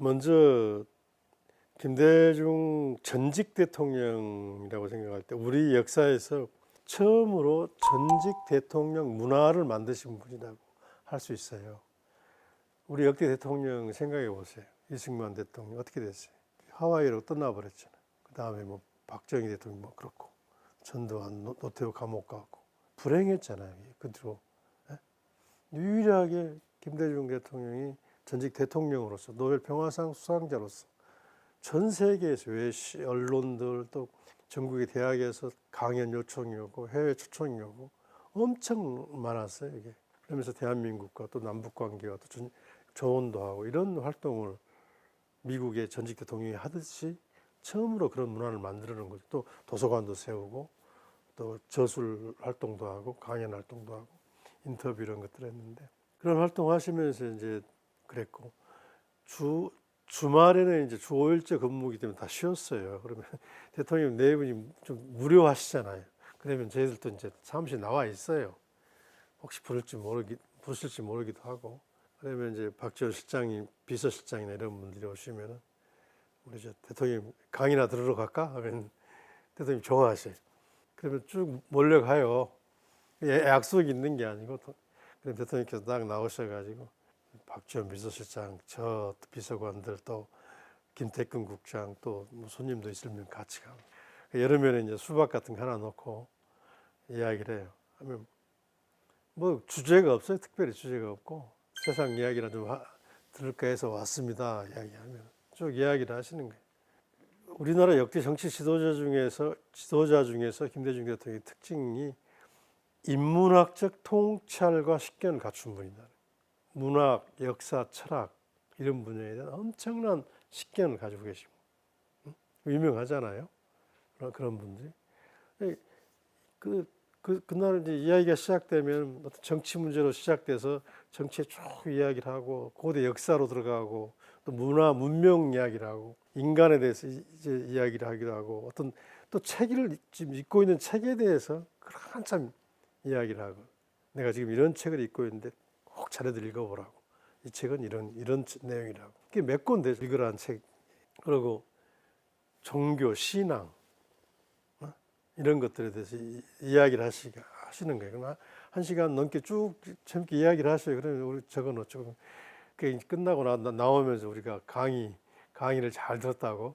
먼저 김대중 전직 대통령이라고 생각할 때 우리 역사에서 처음으로 전직 대통령 문화를 만드신 분이라고 할 수 있어요. 우리 역대 대통령 생각해 보세요. 이승만 대통령 어떻게 됐어요? 하와이로 떠나버렸잖아요. 그 다음에 뭐 박정희 대통령 뭐 그렇고 전두환 노태우 감옥 가고 불행했잖아요. 그 뒤로 유일하게 김대중 대통령이 전직 대통령으로서 노벨 평화상 수상자로서 전 세계에서 왜 언론들 또 전국의 대학에서 강연 요청이 오고 해외 초청이 오고 엄청 많았어요. 이게 그러면서 대한민국과 또 남북 관계와 또 조언도 하고 이런 활동을 미국의 전직 대통령이 하듯이 처음으로 그런 문화를 만들어 놓은 거죠. 또 도서관도 세우고 또 저술 활동도 하고 강연 활동도 하고 인터뷰 이런 것들 했는데 그런 활동하시면서 이제 그랬고 주말에는 이제 주 5일째 근무기 때문에 다 쉬었어요. 그러면 대통령 네 분이 좀 무료하시잖아요. 그러면 저희들도 이제 사무실 나와 있어요. 혹시 부르실지 모르기도 하고. 그러면 이제 박지원 실장님, 비서실장이나 이런 분들이 오시면은 우리 저 대통령 강의나 들으러 갈까? 하면 대통령 좋아하셔요. 그러면 쭉 몰려가요. 약속이 있는 게 아니고 그럼 대통령께서 딱 나오셔가지고 박지원 비서실장, 저 비서관들 또 김태근 국장 또 뭐 손님도 있으면 같이 가고 여름에는 이제 수박 같은 거 하나 놓고 이야기를 해요. 하면 뭐 주제가 없어요. 특별히 주제가 없고 세상 이야기나 좀 들을까 해서 왔습니다. 이야기하면 쭉 이야기를 하시는 거예요. 우리나라 역대 정치 지도자 중에서 김대중 대통령의 특징이 인문학적 통찰과 식견을 갖춘 분이다. 문학, 역사, 철학 이런 분야에 대한 엄청난 식견을 가지고 계시고 유명하잖아요. 그런 분들이 그날 이제 이야기가 시작되면 어떤 정치 문제로 시작돼서 정치에 쭉 이야기를 하고 고대 역사로 들어가고 또 문화 문명 이야기를 하고 인간에 대해서 이제 이야기를 하기도 하고 어떤 또 책을 지금 읽고 있는 책에 대해서 한참 이야기를 하고 내가 지금 이런 책을 읽고 있는데 꼭 자네들 읽어보라고 이 책은 이런 내용이라고 그게 몇 권데 읽으라는 책 그리고 종교 신앙 이런 것들에 대해서 이야기를 하시는 거예요. 그럼 1시간 넘게 쭉 재밌게 이야기를 하셔요. 그러면 우리 저건 어쩌고. 그게 끝나고 나오면서 우리가 강의를 잘 들었다고.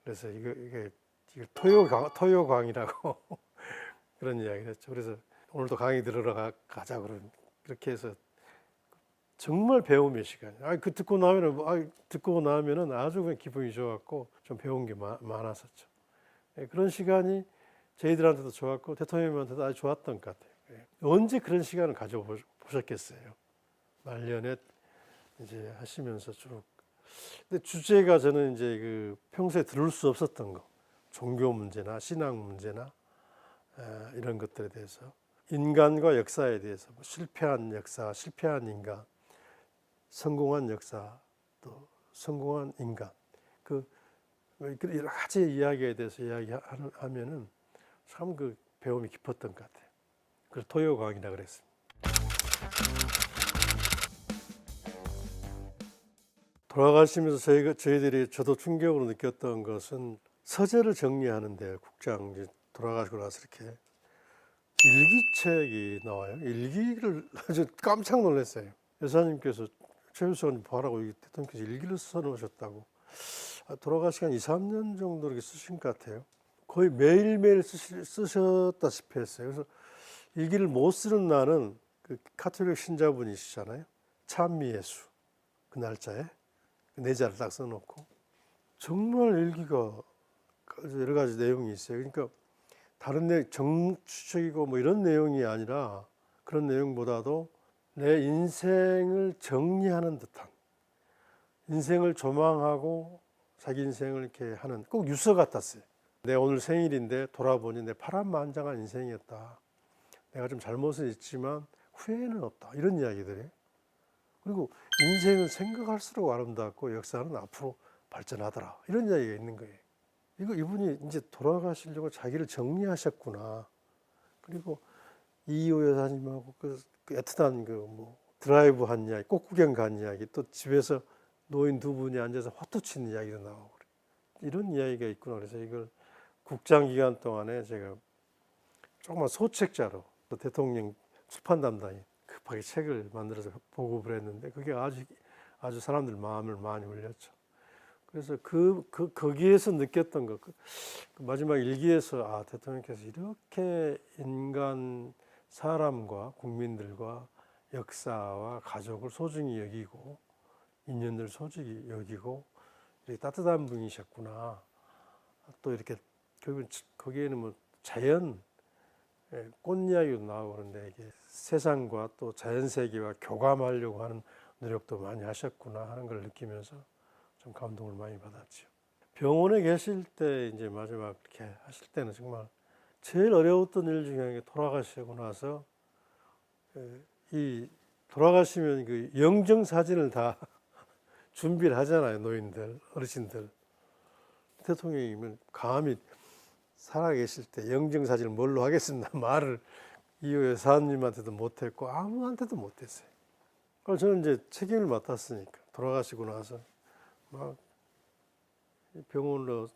그래서 이게 토요 강의라고 그런 이야기를 했죠. 그래서 오늘도 강의 들으러 가자 그렇게 해서 정말 배움의 시간. 듣고 나면은 아주 그냥 기분이 좋았고 좀 배운 게 많았었죠. 그런 시간이 저희들한테도 좋았고 대통령님한테도 아주 좋았던 것 같아요. 언제 그런 시간을 가져보셨겠어요? 말년에 이제 하시면서 쭉. 근데 주제가 저는 이제 그 평소에 들을 수 없었던 거, 종교 문제나 신앙 문제나 이런 것들에 대해서 인간과 역사에 대해서 실패한 역사, 실패한 인간, 성공한 역사, 또 성공한 인간, 여러 가지 이야기에 대해서 이야기하면은 참 그 배움이 깊었던 것 같아요. 그래서 토요강이라 그랬습니다. 돌아가시면서 저희들이 저도 충격으로 느꼈던 것은 서재를 정리하는데 국장 돌아가시고 나서 이렇게 일기책이 나와요. 일기를 아주 깜짝 놀랐어요. 여사님께서 최유수님 보라고 대통령께서 일기를 써놓으셨다고. 돌아가시기 한 2, 3년 정도 이렇게 쓰신 것 같아요. 거의 매일매일 쓰셨다시피 했어요. 그래서 일기를 못 쓰는 날은 그 카톨릭 신자분이시잖아요. 찬미예수 그 날짜에 그 내자를 딱 써놓고 정말 일기가 여러 가지 내용이 있어요. 그러니까 다른 정치적이고 뭐 이런 내용이 아니라 그런 내용보다도 내 인생을 정리하는 듯한 인생을 조망하고 자기 인생을 이렇게 하는 꼭 유서 같았어요. 내 오늘 생일인데 돌아보니 내 파란만장한 인생이었다. 내가 좀 잘못은 있지만 후회는 없다. 이런 이야기들이. 그리고 인생은 생각할수록 아름답고 역사는 앞으로 발전하더라. 이런 이야기가 있는 거예요. 이분이 이제 돌아가시려고 자기를 정리하셨구나. 그리고 이호 여사님하고 그 애틋한 드라이브 한 이야기, 꽃구경 간 이야기, 또 집에서 노인 두 분이 앉아서 화투 치는 이야기도 나오고 그래. 이런 이야기가 있구나. 그래서 이걸 국장 기간 동안에 제가 조그만 소책자로 또 대통령 출판 담당이 급하게 책을 만들어서 보급을 했는데 그게 아주 사람들 마음을 많이 울렸죠. 그래서 거기에서 느꼈던 것, 그 마지막 일기에서 대통령께서 이렇게 인간, 사람과 국민들과 역사와 가족을 소중히 여기고 인연들 소중히 여기고 이렇게 따뜻한 분이셨구나. 또 이렇게 결국 거기에는 뭐 자연, 꽃 이야기도 나오고 그런데 이게 세상과 또 자연 세계와 교감하려고 하는 노력도 많이 하셨구나 하는 걸 느끼면서 좀 감동을 많이 받았죠. 병원에 계실 때 이제 마지막 이렇게 하실 때는 정말 제일 어려웠던 일 중에 하나가 돌아가시고 나서 이 돌아가시면 그 영정 사진을 다 준비를 하잖아요. 노인들, 어르신들. 대통령이면 감히 살아계실 때 영정 사진을 뭘로 하겠습니다 말을 이후에 사님한테도 못했고 아무한테도 못했어요. 그래서 저는 이제 책임을 맡았으니까 돌아가시고 나서 막 병원으로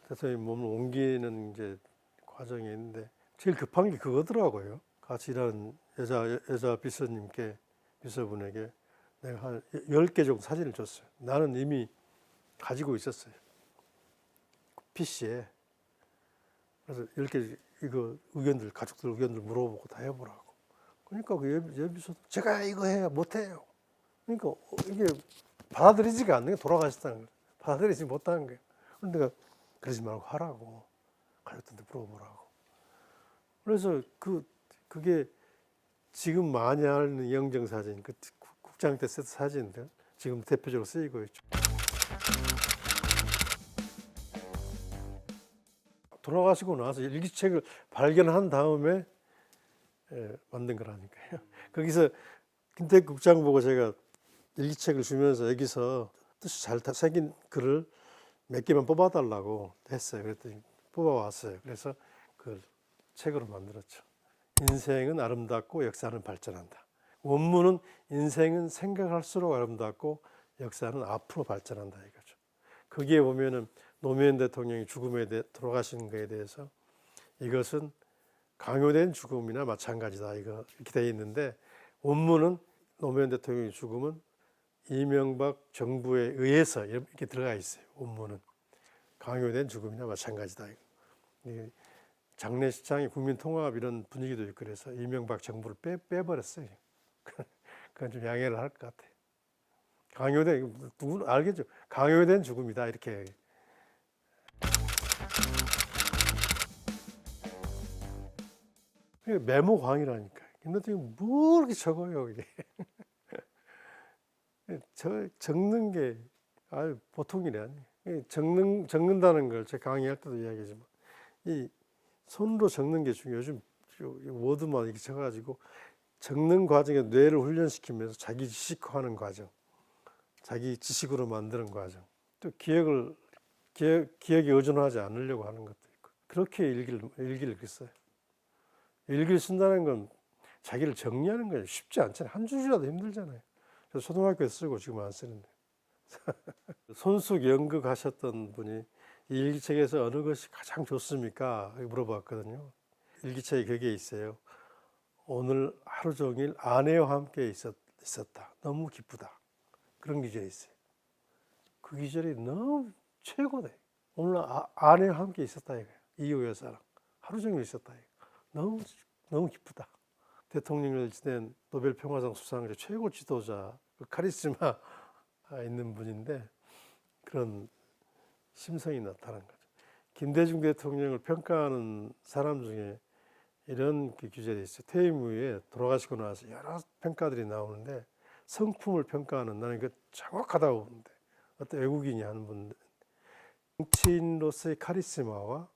대통령 몸을 옮기는 이제 과정이 있는데 제일 급한 게 그거더라고요. 같이 일하는 여자 비서분에게 내가 한 10개 정도 사진을 줬어요. 나는 이미 가지고 있었어요. PC에. 그래서 10개 이거 의견들, 가족들 의견들 물어보고 다 해보라고. 그러니까 그 여비서도 제가 이거 해야 못해요. 그러니까 이게 받아들이지가 않는 게 돌아가셨다는 거예요. 받아들이지 못하는 거예요. 그런데 내가 그러지 말고 하라고. 가족들한테 물어보라고. 그래서 그게 지금 많이 하는 영정사진, 그 국장 때 쓰던 사진들 지금 대표적으로 쓰이고 있죠. 돌아가시고 나서 일기책을 발견한 다음에 만든 거라니까요. 거기서 김태익 국장 보고 제가 일기책을 주면서 여기서 뜻이 잘 새긴 글을 몇 개만 뽑아달라고 했어요. 그랬더니 뽑아왔어요. 그래서 그 책으로 만들었죠. 인생은 아름답고 역사는 발전한다. 원문은 인생은 생각할수록 아름답고 역사는 앞으로 발전한다 이거죠. 거기에 보면은 노무현 대통령이 죽음에 돌아가신 것에 대해서 이것은 강요된 죽음이나 마찬가지다 이거 이렇게 되어 있는데 원문은 노무현 대통령의 죽음은 이명박 정부에 의해서 이렇게 들어가 있어요. 원문은 강요된 죽음이나 마찬가지다. 장례식장에 국민통합 이런 분위기도 있고 그래서 이명박 정부를 빼버렸어요. 그건 좀 양해를 할 것 같아요. 강요된 누구는 알겠죠. 강요된 죽음이다 이렇게. 메모광이라니까. 근데 뭐 이렇게 적어요 이게. 적는 게 보통 일이 아니에요. 적는다는 걸 제가 강의할 때도 이야기하지만 이 손으로 적는 게 중요해요. 요즘 워드만 이렇게 적어가지고 적는 과정에 뇌를 훈련시키면서 자기 지식화하는 과정, 자기 지식으로 만드는 과정, 또 기억에 의존하지 않으려고 하는 것도 있고 그렇게 일기를 썼어요. 일기를 쓴다는 건 자기를 정리하는 거예요. 쉽지 않잖아요. 한 줄이라도 힘들잖아요. 그래서 초등학교에 쓰고 지금 안 쓰는데. 손숙 연극 하셨던 분이 이 일기책에서 어느 것이 가장 좋습니까? 물어봤거든요. 일기책에 그게 있어요. 오늘 하루 종일 아내와 함께 있었다. 너무 기쁘다. 그런 기절이 있어요. 그 기절이 너무 최고다. 오늘 아내와 함께 있었다 이거예요. 이호 여사랑 하루 종일 있었다 이거. 너무 기쁘다. 대통령을 지낸 노벨 평화상 수상자 최고 지도자, 그 카리스마 있는 분인데 그런 심성이 나타난 거죠. 김대중 대통령을 평가하는 사람 중에 이런 규절이 있어요. 퇴임 후에 돌아가시고 나서 여러 평가들이 나오는데 성품을 평가하는 나는 그 정확하다고 보는데 어떤 외국인이 하는 분들 정치인으로서의 카리스마와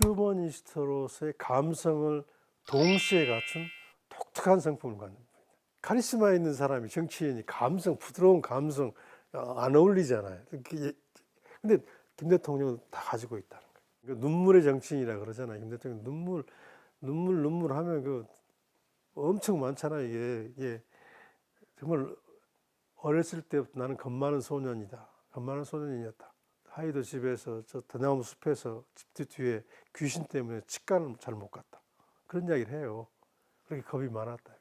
휴머니스트로서의 감성을 동시에 갖춘 독특한 성품을 갖는 분입니다. 카리스마 있는 사람이 정치인이 부드러운 감성 안 어울리잖아요. 근데 김 대통령은 다 가지고 있다는 거예요. 눈물의 정치인이라 그러잖아요. 김 대통령 눈물 하면 그 엄청 많잖아요. 이게 정말 어렸을 때부터 나는 겁 많은 소년이다. 겁 많은 소년이었다. 하이도 집에서 저 대나무 숲에서 집 뒤에 귀신 때문에 치과를 잘 못 갔다. 그런 이야기를 해요. 그렇게 겁이 많았다.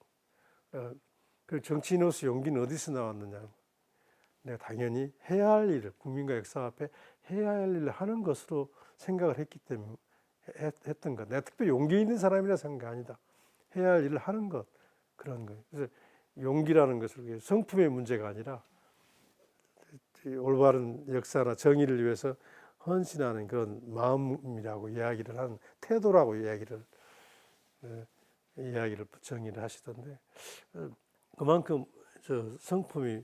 그 정치인으로서 용기는 어디서 나왔느냐. 내가 당연히 해야 할 일을 국민과 역사 앞에 해야 할 일을 하는 것으로 생각을 했기 때문에 했던 것. 내가 특별히 용기 있는 사람이라 생각 아니다. 해야 할 일을 하는 것 그런 거예요. 그래서 용기라는 것을 성품의 문제가 아니라 올바른 역사나 정의를 위해서 헌신하는 그런 마음이라고 이야기를 하는 태도라고 이야기를 정의를 하시던데 그만큼 저 성품이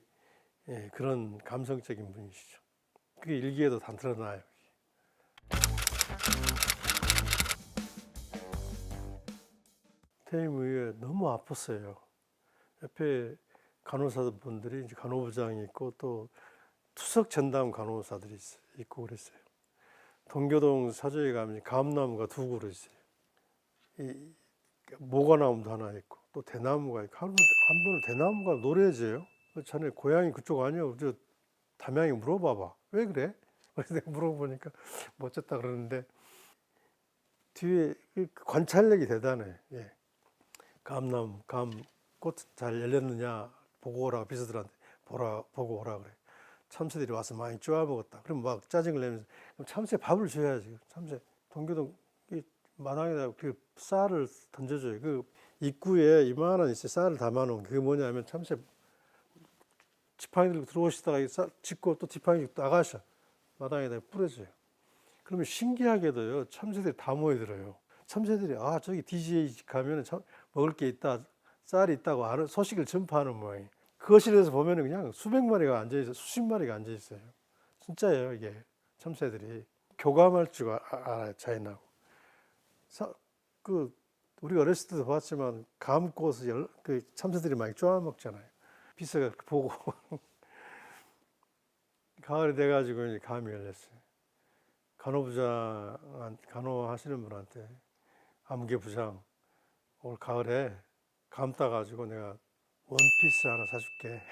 그런 감성적인 분이시죠. 그게 일기에도 다 드러나요. 퇴임 후에 너무 아팠어요. 옆에 간호사분들이 이제 간호부장이 있고 또 투석 전담 간호사들이 있고 그랬어요. 동교동 사저에 가면 감나무가 두 그루 있어요. 이 모과나무도 하나 있고 또 대나무가 있고 한 번은 대나무가 노래져요. 자네 고향이 그쪽 아니야? 저 담양이 물어봐봐. 왜 그래? 그래서 내가 물어보니까 멋졌다 그러는데 뒤에 관찰력이 대단해. 예. 감나무, 감꽃 잘 열렸느냐 보고 오라 비서들한테 보고 오라 그래. 참새들이 와서 많이 쪼아 먹었다. 그럼 막 짜증을 내면서 그럼 참새 밥을 줘야지. 참새 동교동 마당에다 그 쌀을 던져줘요. 그 입구에 이만한 쌀을 담아놓은 그게 뭐냐면 참새 지팡이 들고 들어오시다가 쌀 짚고 또 지팡이 나가셔 마당에다 뿌려줘요. 그러면 신기하게도요 참새들이 다 모여들어요. 참새들이 저기 DJ 가면은 먹을 게 있다, 쌀이 있다고 아는 소식을 전파하는 모양이에요. 거실에서 보면은 그냥 수백 마리가 앉아 있어, 수십 마리가 앉아 있어요. 진짜예요 이게 참새들이 교감할 줄 알아요 자연하고. 우리가 어렸을 때도 봤지만 감꽃을 그 참새들이 많이 쪼아 먹잖아요. 비서가 보고 가을이 돼가지고 이제 감이 열렸어요. 간호하시는 분한테 암개부장 올 가을에 감 따가지고 내가 원피스 하나 사줄게.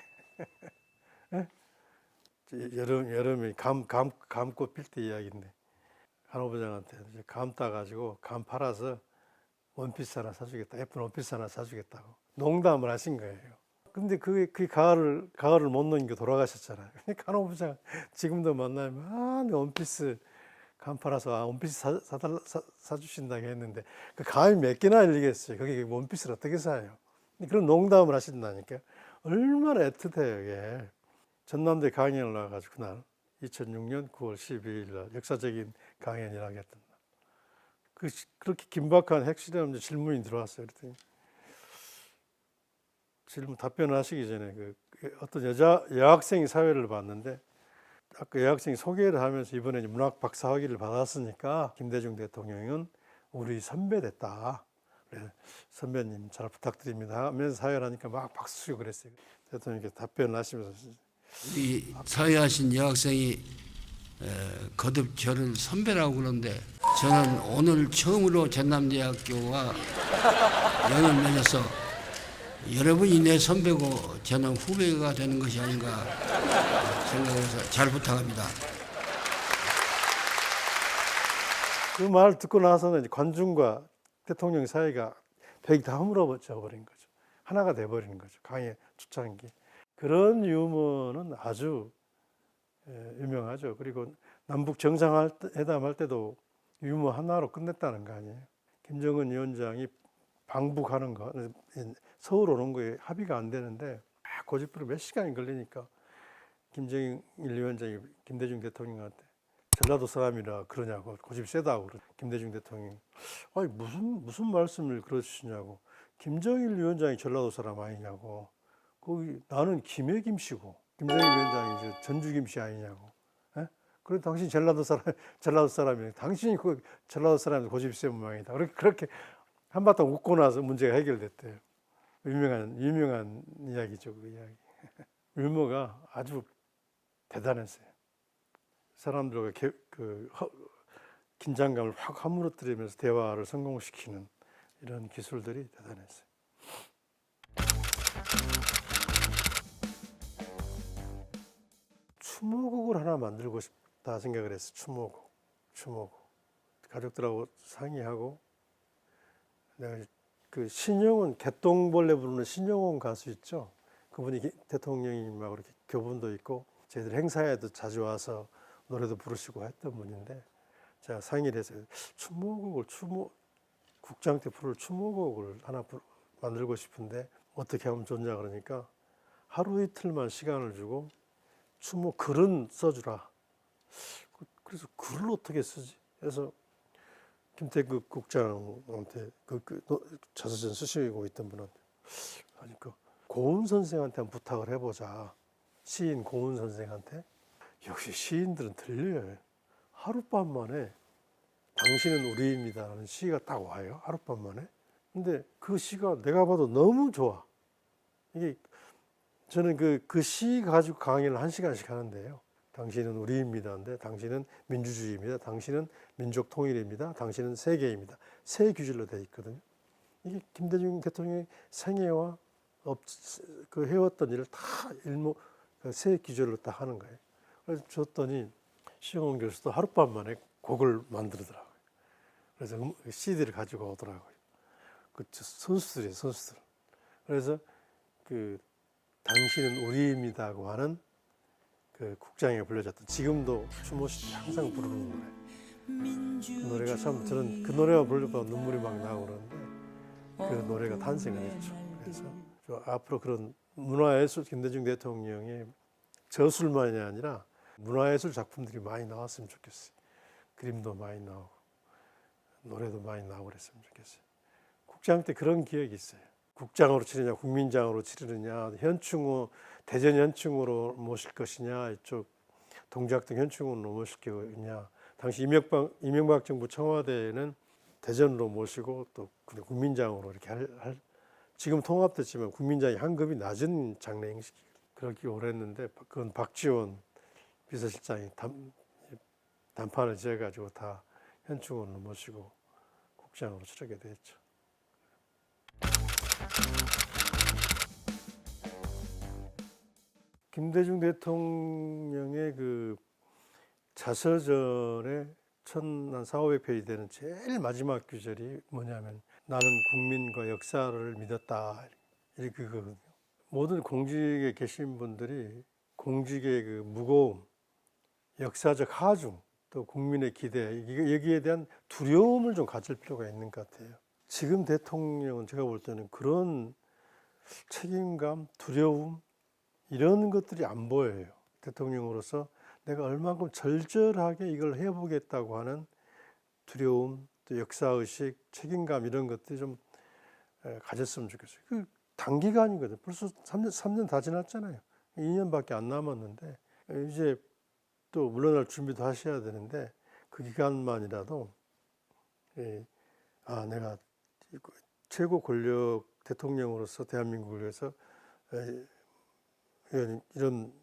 여름에 감꽃 필 때 이야기인데 간호부장한테 이제 감 따가지고 감 팔아서 원피스 하나 사주겠다. 예쁜 원피스 하나 사주겠다고 농담을 하신 거예요. 근데 그 가을을 못 넘기고 돌아가셨잖아요. 간호부장 지금도 만나면 내 원피스 감 팔아서 원피스 사주신다고 했는데 그 감이 몇 개나 열리겠어요. 거기 원피스를 어떻게 사요? 그런 농담을 하신다니까. 얼마나 애틋해요 이게. 전남대 강연을 나와가지고 그날 2006년 9월 12일 날 역사적인 강연이라고 했던 날. 그렇게 긴박한 핵심 없는 질문이 들어왔어요. 그랬더니 답변하시기 전에 어떤 여학생이 사회를 봤는데 아까 여학생이 소개를 하면서 이번에 문학 박사 학위를 받았으니까 김대중 대통령은 우리 선배 됐다. 그래, 선배님 잘 부탁드립니다 하면서 사회를 하니까 막 박수 치고 그랬어요. 대통령께 답변을 하시면서 이 사회하신 여학생이 거듭 저를 선배라고 그러는데 저는 오늘 처음으로 전남대학교와 연을 맺어서 여러분이 내 선배고 저는 후배가 되는 것이 아닌가 생각해서 잘 부탁합니다. 그 말을 듣고 나서는 이제 관중과 대통령 사이가 벽이 다 허물어져 버린 거죠. 하나가 돼버리는 거죠. 강의 초창기. 그런 유머는 아주 유명하죠. 그리고 남북 정상회담 할 때도 유머 하나로 끝냈다는 거 아니에요. 김정은 위원장이 방북하는 거, 서울 오는 거에 합의가 안 되는데 고집부로 몇 시간이 걸리니까 김정일 위원장이 김대중 대통령한테 전라도 사람이라 그러냐고 고집이 세다고 김대중 대통령이 아니 무슨 말씀을 그러시냐고 김정일 위원장이 전라도 사람 아니냐고 거기 나는 김해김씨고 김정일 위원장이 전주김씨 아니냐고 에? 그래 당신 전라도 사람이야 당신이 그 전라도 사람이 고집이 센 모양이다 그렇게 한바탕 웃고 나서 문제가 해결됐대요. 유명한 이야기죠 그 이야기. 유머가 아주 대단했어요. 사람들과 긴장감을 확 허물어뜨리면서 대화를 성공시키는 이런 기술들이 대단했어요. 추모곡을 하나 만들고 싶다 생각을 했어. 추모곡. 가족들하고 상의하고 내가 그 신영원 개똥벌레 부르는 신영원 가수 있죠. 그분이 대통령님하고 이렇게 교분도 있고 저희들 행사에도 자주 와서 노래도 부르시고 했던 분인데 제가 상의를 해서 국장 때 부를 추모곡을 하나 만들고 싶은데 어떻게 하면 좋냐 그러니까 하루 이틀만 시간을 주고 추모 글은 써주라. 그래서 글을 어떻게 쓰지? 그래서 김태극 국장한테 자서전 쓰시고 있던 분한테 하니까 고은 선생한테 한번 부탁을 해보자. 시인 고은 선생한테. 역시 시인들은 틀려요. 하룻밤 만에 당신은 우리입니다라는 시가 딱 와요. 하룻밤 만에. 근데 그 시가 내가 봐도 너무 좋아. 이게 저는 그 시 가지고 강의를 1시간씩 하는데요. 당신은 우리입니다인데 당신은 민주주의입니다. 당신은 민족 통일입니다. 당신은 세계입니다. 세 규절로 되어 있거든요. 이게 김대중 대통령의 생애와 그 해왔던 일을 다 세 규절로 딱 하는 거예요. 그래서 줬더니 시영원 교수도 하룻밤 만에 곡을 만들더라고요. 그래서 CD를 가지고 오더라고요. 그 선수들이에요, 선수들. 그래서 그 당신은 우리입니다고 하는 그 국장에 불려졌던 지금도 추모시 항상 부르는 노래. 그 노래가 참 저는 그 노래가 부르려고 눈물이 막 나고 그러는데 그 노래가 탄생을 했죠. 그래서 앞으로 그런 문화예술 김대중 대통령의 저술만이 아니라 문화예술 작품들이 많이 나왔으면 좋겠어요. 그림도 많이 나오고 노래도 많이 나오고 그랬으면 좋겠어요. 국장 때 그런 기억이 있어요. 국장으로 치르냐 국민장으로 치르느냐 현충후 대전 현충으로 모실 것이냐 이쪽 동작동 현충으로 모실 거냐. 당시 이명박 정부 청와대에는 대전으로 모시고 또 국민장으로 이렇게 지금 통합됐지만 국민장이 한 급이 낮은 장례 형식 그렇게 오래 했는데 그건 박지원 비서실장이 단판을 지어가지고 다 현충원으로 모시고 국장으로 치르게 됐죠. 김대중 대통령의 그 자서전에 1,400페이지 되는 제일 마지막 구절이 뭐냐면 나는 국민과 역사를 믿었다 이렇게 그거거든요. 모든 공직에 계신 분들이 공직의 그 무거움, 역사적 하중, 또 국민의 기대 여기에 대한 두려움을 좀 가질 필요가 있는 것 같아요. 지금 대통령은 제가 볼 때는 그런 책임감, 두려움 이런 것들이 안 보여요. 대통령으로서 내가 얼만큼 절절하게 이걸 해보겠다고 하는 두려움, 또 역사의식, 책임감 이런 것들이 좀 가졌으면 좋겠어요. 그 단기간이거든요. 벌써 3년 다 지났잖아요. 2년밖에 안 남았는데 이제 또 물러날 준비도 하셔야 되는데 그 기간만이라도 내가 최고 권력 대통령으로서 대한민국을 위해서 이런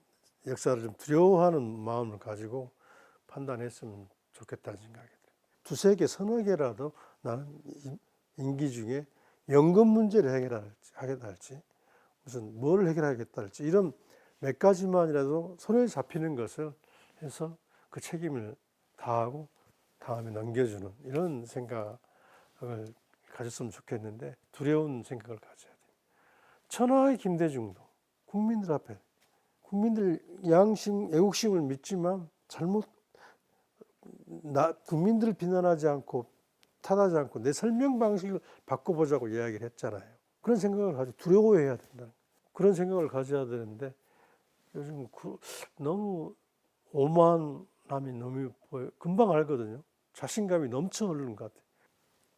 역사를 좀 두려워하는 마음을 가지고 판단했으면 좋겠다는 생각이 들어요. 두세 개, 서너 개라도 나는 임기 중에 연금 문제를 해결하겠다 할지 무슨 뭘 해결하겠다 할지 이런 몇 가지만이라도 손에 잡히는 것을 해서 그 책임을 다하고 다음에 넘겨주는 이런 생각을 가졌으면 좋겠는데 두려운 생각을 가져야 돼요. 천하의 김대중도 국민들 앞에 국민들 양심, 애국심을 믿지만 국민들을 비난하지 않고 탓하지 않고 내 설명 방식을 바꿔보자고 이야기를 했잖아요. 그런 생각을 가지고 두려워해야 된다. 그런 생각을 가져야 되는데 요즘 너무 오만함이 너무 보여. 금방 알거든요. 자신감이 넘쳐 흐르는 것 같아요.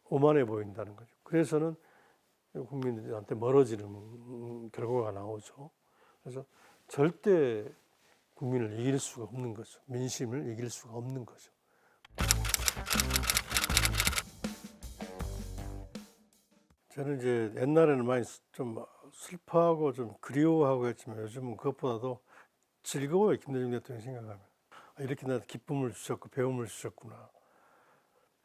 오만해 보인다는 거죠. 그래서는 국민들한테 멀어지는 결과가 나오죠. 그래서 절대 국민을 이길 수가 없는 거죠. 민심을 이길 수가 없는 거죠. 저는 이제 옛날에는 많이 좀 슬퍼하고 좀 그리워하고 했지만 요즘은 그것보다도 즐거워요. 김대중 대통령 생각하면. 이렇게 나한테 기쁨을 주셨고 배움을 주셨구나.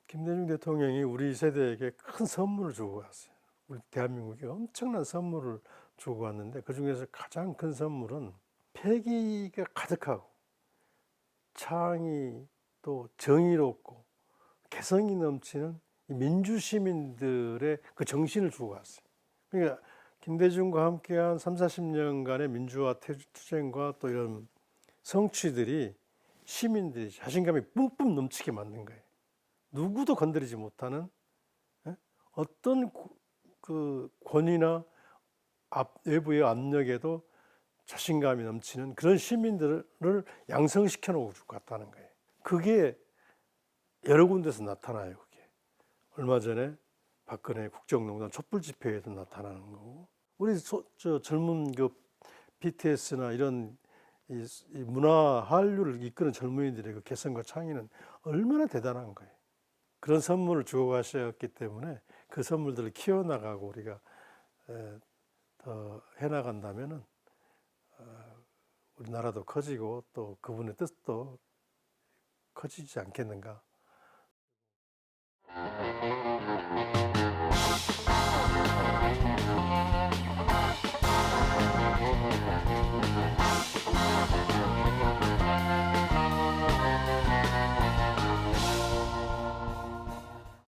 김대중 대통령이 우리 세대에게 큰 선물을 주고 갔어요. 우리 대한민국에 엄청난 선물을 주고 왔는데 그중에서 가장 큰 선물은 패기가 가득하고 창이 또 정의롭고 개성이 넘치는 이 민주 시민들의 그 정신을 주고 갔어요. 그러니까 김대중과 함께한 3, 40년간의 민주화 투쟁과 또 이런 성취들이 시민들이 자신감이 뿜뿜 넘치게 만든 거예요. 누구도 건드리지 못하는 어떤 그 권위나 외부의 압력에도 자신감이 넘치는 그런 시민들을 양성시켜 놓고 갔다는 거예요. 그게 여러 군데서 나타나요. 그게 얼마 전에 박근혜 국정농단 촛불 집회에도 나타나는 거고, 우리 젊은 그 BTS나 이런 이 문화 한류를 이끄는 젊은이들의 그 개성과 창의는 얼마나 대단한 거예요. 그런 선물을 주고 가셨기 때문에 그 선물들을 키워나가고 우리가 더 해나간다면은 우리나라도 커지고 또 그분의 뜻도 커지지 않겠는가.